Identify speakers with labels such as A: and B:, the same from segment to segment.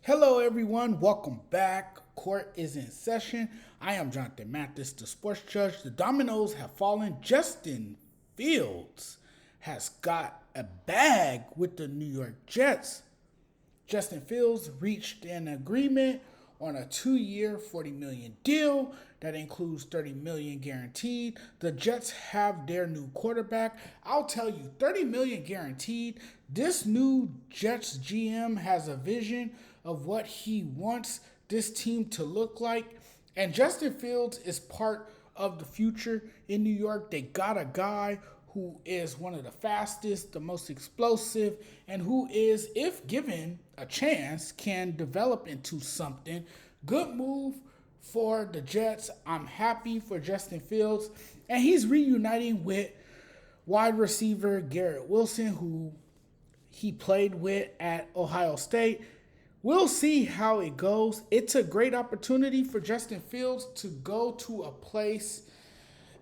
A: Hello, everyone. Welcome back. Court is in session. I am Jonathan Mathis, the sports judge. The dominoes have fallen. Justin Fields has got a bag with the New York Jets. Justin Fields reached an agreement on a 2-year, $40 million deal that includes $30 million guaranteed. The Jets have their new quarterback. I'll tell you, $30 million guaranteed. This new Jets GM has a vision of what he wants this team to look like. And Justin Fields is part of the future in New York. They got a guy who is one of the fastest, the most explosive, and who is, if given a chance, can develop into something. Good move for the Jets. I'm happy for Justin Fields. And he's reuniting with wide receiver Garrett Wilson, who he played with at Ohio State. We'll see how it goes. It's a great opportunity for Justin Fields to go to a place.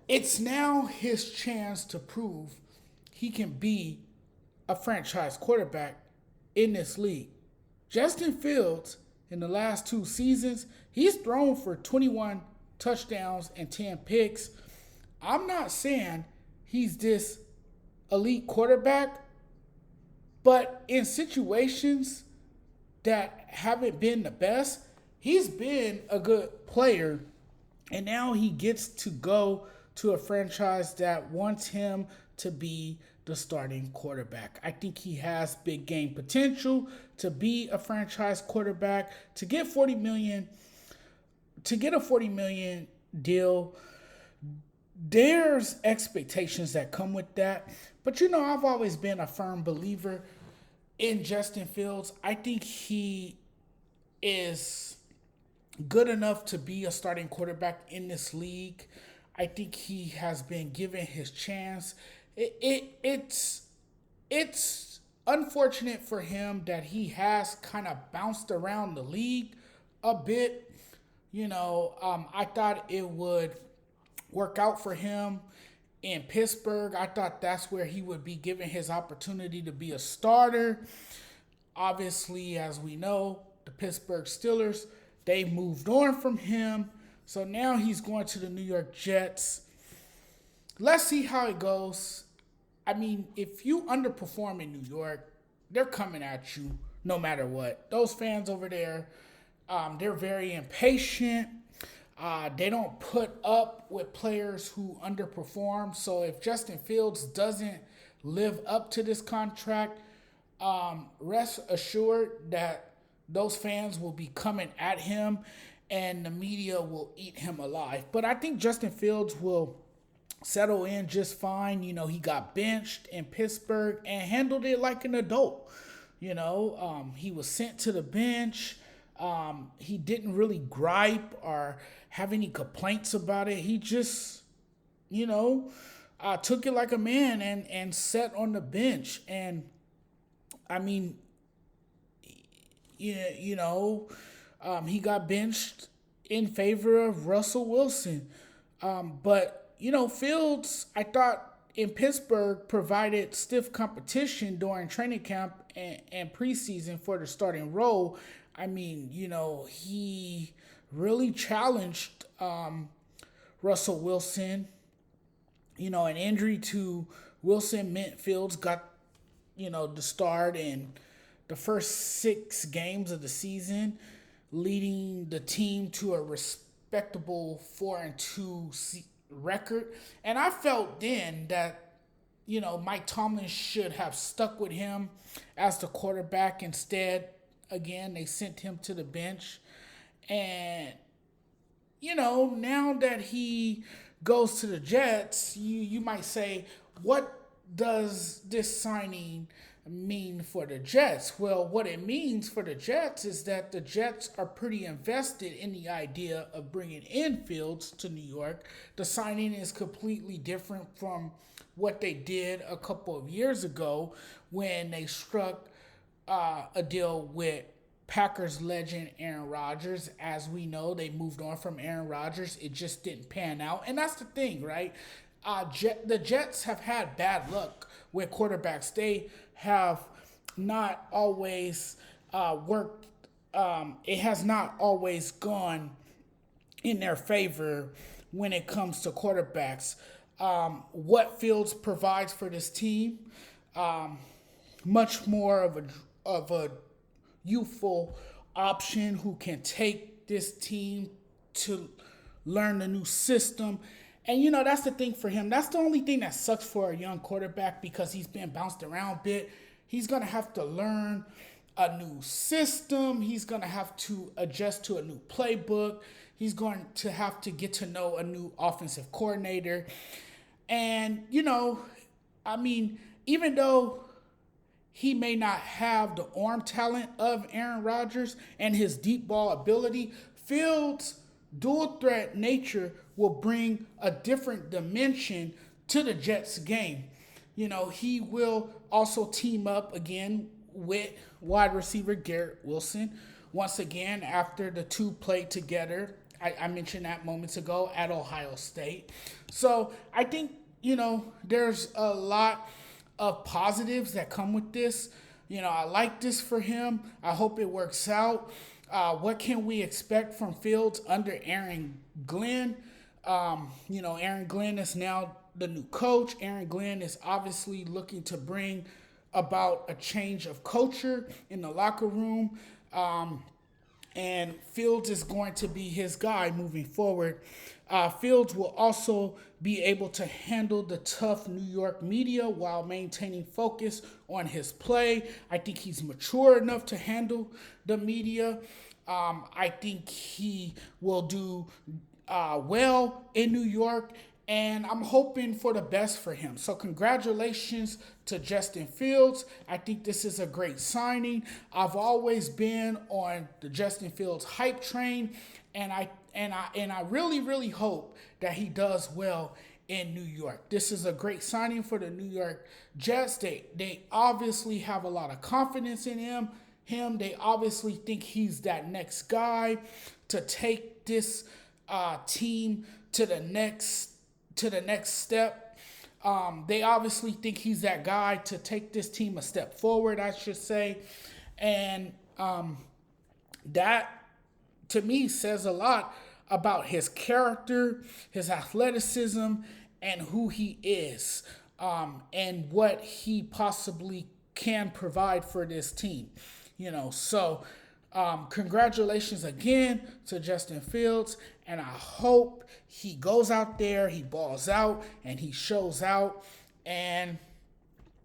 A: It's now his chance to prove he can be a franchise quarterback in this league. Justin Fields, in the last 2 seasons, he's thrown for 21 touchdowns and 10 picks. I'm not saying he's this elite quarterback, but in situations that haven't been the best, he's been a good player. And now he gets to go to a franchise that wants him to be the starting quarterback. I think he has big game potential to be a franchise quarterback, to get a $40 million deal. There's expectations that come with that. But I've always been a firm believer in Justin Fields. I think he is good enough to be a starting quarterback in this league. I think he has been given his chance. It's unfortunate for him that he has kind of bounced around the league a bit. I thought it would work out for him in Pittsburgh. I thought that's where he would be given his opportunity to be a starter. Obviously, as we know, the Pittsburgh Steelers, they moved on from him. So now he's going to the New York Jets. Let's see how it goes. I mean, if you underperform in New York, they're coming at you no matter what. Those fans over there, they're very impatient. They don't put up with players who underperform. So if Justin Fields doesn't live up to this contract, rest assured that those fans will be coming at him and the media will eat him alive. But I think Justin Fields will settle in just fine. He got benched in Pittsburgh and handled it like an adult. He was sent to the bench. He didn't really gripe or have any complaints about it. He just, took it like a man and sat on the bench. And I mean, he got benched in favor of Russell Wilson. But Fields, I thought in Pittsburgh provided stiff competition during training camp and preseason for the starting role. I mean, he really challenged Russell Wilson. An injury to Wilson meant Fields got, the start in the first 6 games of the season, leading the team to a respectable 4-2 record. And I felt then that, Mike Tomlin should have stuck with him as the quarterback instead. Again, they sent him to the bench. And, now that he goes to the Jets, you might say, what does this signing mean for the Jets? Well, what it means for the Jets is that the Jets are pretty invested in the idea of bringing in Fields to New York. The signing is completely different from what they did a couple of years ago when they struck a deal with Packers legend Aaron Rodgers. As we know, they moved on from Aaron Rodgers. It just didn't pan out. And that's the thing, right? The Jets have had bad luck with quarterbacks. They have not always worked it has not always gone in their favor when it comes to quarterbacks. What Fields provides for this team, um, much more of a youthful option who can take this team to learn a new system. And that's the thing for him. That's the only thing that sucks for a young quarterback because he's been bounced around a bit. He's going to have to learn a new system. He's going to have to adjust to a new playbook. He's going to have to get to know a new offensive coordinator. And, I mean, even though he may not have the arm talent of Aaron Rodgers and his deep ball ability, Fields' dual threat nature will bring a different dimension to the Jets game. He will also team up again with wide receiver Garrett Wilson. Once again, after the two played together, I mentioned that moments ago at Ohio State. So I think, there's a lot of positives that come with this. I like this for him. I hope it works out. What can we expect from Fields under Aaron Glenn? Aaron Glenn is now the new coach. Aaron Glenn is obviously looking to bring about a change of culture in the locker room. And Fields is going to be his guy moving forward. Fields will also be able to handle the tough New York media while maintaining focus on his play. I think he's mature enough to handle the media. I think he will do well in New York, and I'm hoping for the best for him. So congratulations to Justin Fields. I think this is a great signing. I've always been on the Justin Fields hype train, and I really, really hope that he does well in New York. This is a great signing for the New York Jets. They obviously have a lot of confidence in him. They obviously think he's that next guy to take this team to the next step. They obviously think he's that guy to take this team a step forward, I should say. And that, to me, says a lot about his character, his athleticism, and who he is, and what he possibly can provide for this team. So congratulations again to Justin Fields, and I hope he goes out there, he balls out, and he shows out. And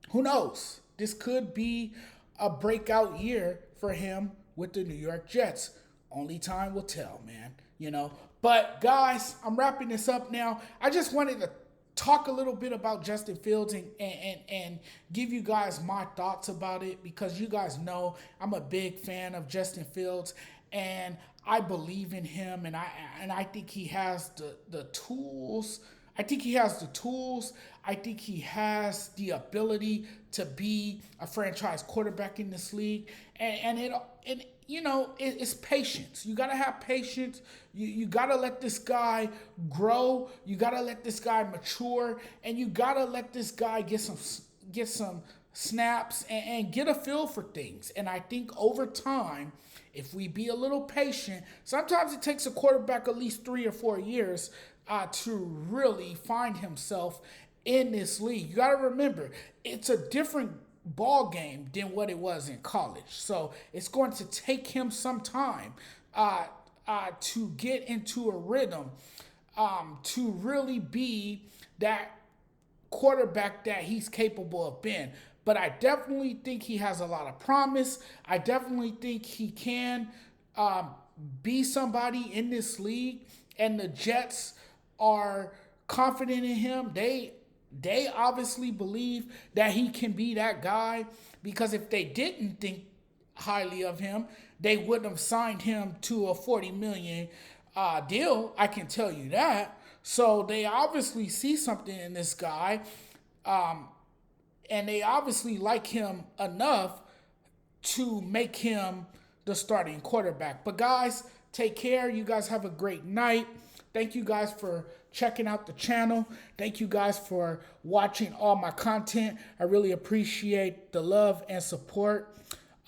A: who knows? This could be a breakout year for him with the New York Jets. Only time will tell, man. But guys, I'm wrapping this up now. I just wanted to talk a little bit about Justin Fields and give you guys my thoughts about it, because you guys know I'm a big fan of Justin Fields, and I believe in him, and I think he has the tools. I think he has the tools. I think he has the ability to be a franchise quarterback in this league, and it's patience. You got to have patience. You got to let this guy grow. You got to let this guy mature, and you got to let this guy get some snaps and get a feel for things. And I think over time, if we be a little patient, sometimes it takes a quarterback at least 3 or 4 years to really find himself in this league. You got to remember, it's a different ball game than what it was in college. So it's going to take him some time to get into a rhythm, to really be that quarterback that he's capable of being. But I definitely think he has a lot of promise. I definitely think he can be somebody in this league, and the Jets are confident in him. They obviously believe that he can be that guy, because if they didn't think highly of him, they wouldn't have signed him to a $40 million deal. I can tell you that. So they obviously see something in this guy, and they obviously like him enough to make him the starting quarterback. But guys, take care. You guys have a great night. Thank you guys for checking out the channel. Thank you guys for watching all my content. I really appreciate the love and support.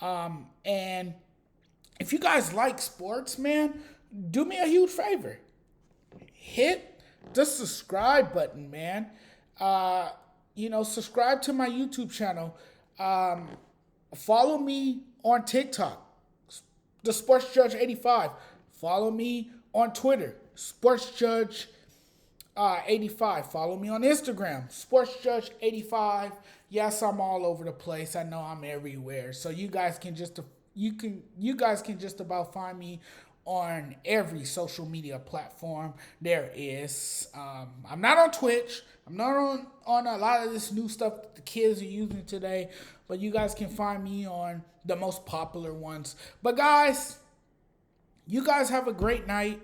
A: And if you guys like sports, man, do me a huge favor. Hit the subscribe button, man. Uh, subscribe to my YouTube channel. Um, Follow me on TikTok, the Sports Judge 85. Follow me on Twitter, Sports Judge 85. Follow me on Instagram, Sports Judge 85. Yes, I'm all over the place. I know I'm everywhere. So you guys can just about find me on every social media platform there is. I'm not on Twitch. I'm not on a lot of this new stuff that the kids are using today, but you guys can find me on the most popular ones. But guys, you guys have a great night.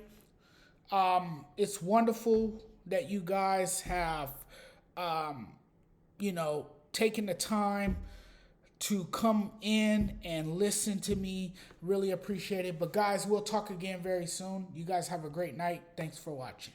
A: It's wonderful that you guys have, taken the time to come in and listen to me. Really appreciate it. But guys, we'll talk again very soon. You guys have a great night. Thanks for watching.